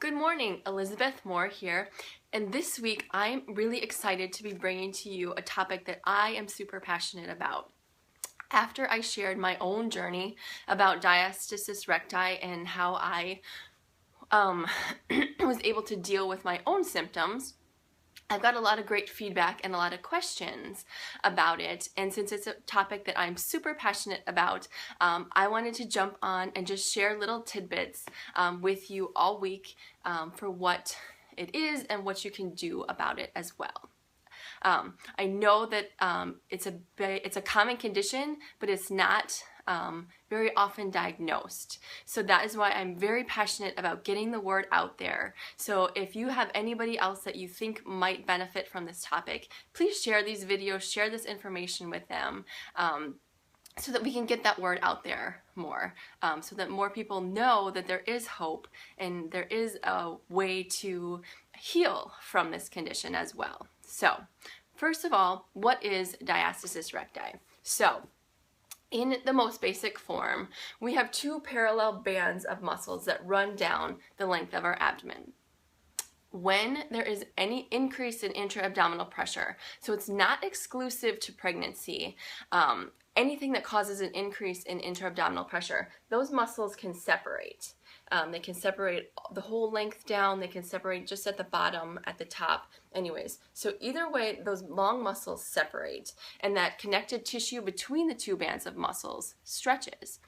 Good morning, Elizabeth Moore here, and this week I'm really excited to be bringing to you a topic that I am super passionate about. After I shared my own journey about diastasis recti and how I was able to deal with my own symptoms, I've got a lot of great feedback and a lot of questions about it, and since it's a topic that I'm super passionate about, I wanted to jump on and just share little tidbits with you all week for what it is and what you can do about it as well. I know that it's a common condition, but it's not very often diagnosed. So that is why I'm very passionate about getting the word out there. So if you have anybody else that you think might benefit from this topic, please share these videos, share this information with them. So that we can get that word out there more, so that more people know that there is hope and there is a way to heal from this condition as well. So, first of all, what is diastasis recti? So, in the most basic form, we have two parallel bands of muscles that run down the length of our abdomen. When there is any increase in intra-abdominal pressure, so it's not exclusive to pregnancy, anything that causes an increase in intra-abdominal pressure, those muscles can separate. They can separate the whole length down, they can separate just at the bottom, at the top, anyways. So either way, those long muscles separate, and that connective tissue between the two bands of muscles stretches.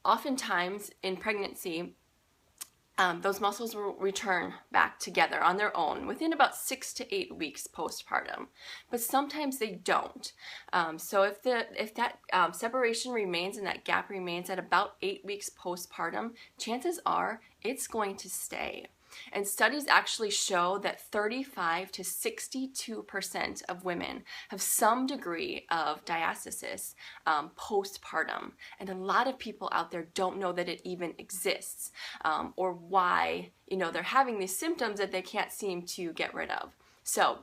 Oftentimes in pregnancy, those muscles will return back together on their own within about 6 to 8 weeks postpartum, but sometimes they don't. So if that separation remains and that gap remains at about 8 weeks postpartum, chances are it's going to stay. And studies actually show that 35 to 62% of women have some degree of diastasis postpartum. And a lot of people out there don't know that it even exists, or why, they're having these symptoms that they can't seem to get rid of. So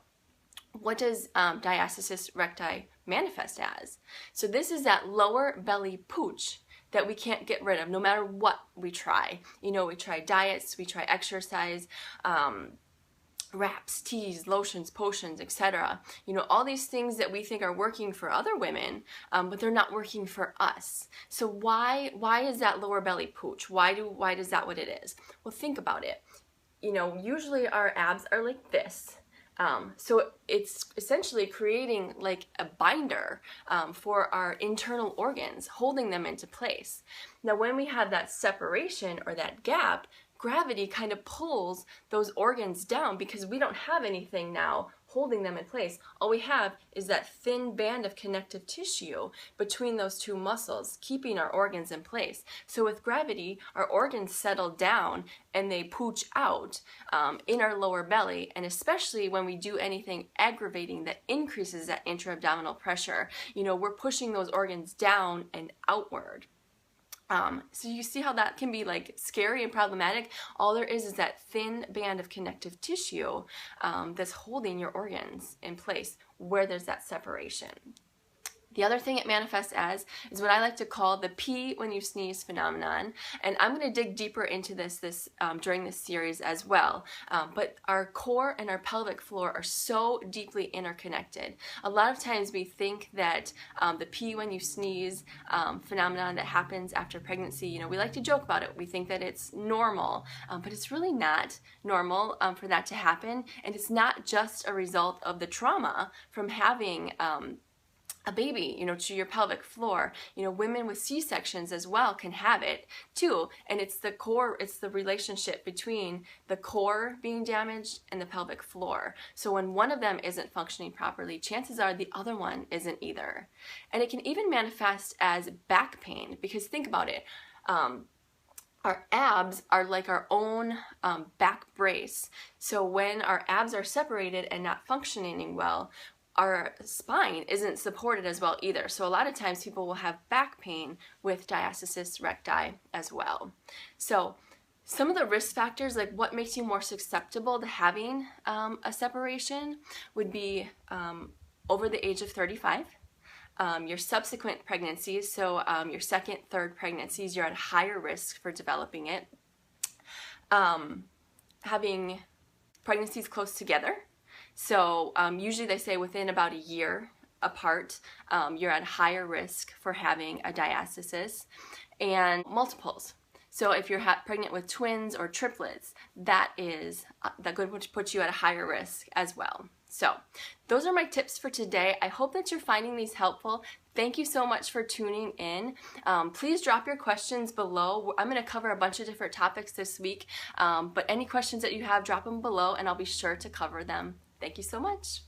what does diastasis recti manifest as? So this is that lower belly pooch that we can't get rid of no matter what we try. We try diets, we try exercise, wraps, teas, lotions, potions, etc. All these things that we think are working for other women, but they're not working for us. So why is that lower belly pooch? Why is that what it is? Well, think about it. Usually our abs are like this. So it's essentially creating like a binder for our internal organs, holding them into place. Now, when we have that separation or that gap, gravity kind of pulls those organs down because we don't have anything now holding them in place. All we have is that thin band of connective tissue between those two muscles, keeping our organs in place. So with gravity, our organs settle down and they pooch out in our lower belly, and especially when we do anything aggravating that increases that intra-abdominal pressure, we're pushing those organs down and outward. So you see how that can be like scary and problematic. All there is that thin band of connective tissue that's holding your organs in place where there's that separation. The other thing it manifests as is what I like to call the pee when you sneeze phenomenon, and I'm going to dig deeper into this during this series as well. But our core and our pelvic floor are so deeply interconnected. A lot of times we think that the pee when you sneeze phenomenon that happens after pregnancy, we like to joke about it. We think that it's normal, but it's really not normal for that to happen, and it's not just a result of the trauma from having a baby, to your pelvic floor. Women with C-sections as well can have it too, and it's the core, it's the relationship between the core being damaged and the pelvic floor. So when one of them isn't functioning properly, chances are the other one isn't either. And it can even manifest as back pain, because think about it. Our abs are like our own back brace. So when our abs are separated and not functioning well, our spine isn't supported as well either. So a lot of times people will have back pain with diastasis recti as well. So some of the risk factors, like what makes you more susceptible to having a separation, would be over the age of 35. Your subsequent pregnancies, so your second, third pregnancies, you're at higher risk for developing it. having pregnancies close together. So usually they say within about a year apart, you're at higher risk for having a diastasis, and multiples. So if you're pregnant with twins or triplets, that could put you at a higher risk as well. So those are my tips for today. I hope that you're finding these helpful. Thank you so much for tuning in. Please drop your questions below. I'm going to cover a bunch of different topics this week, but any questions that you have, drop them below and I'll be sure to cover them. Thank you so much.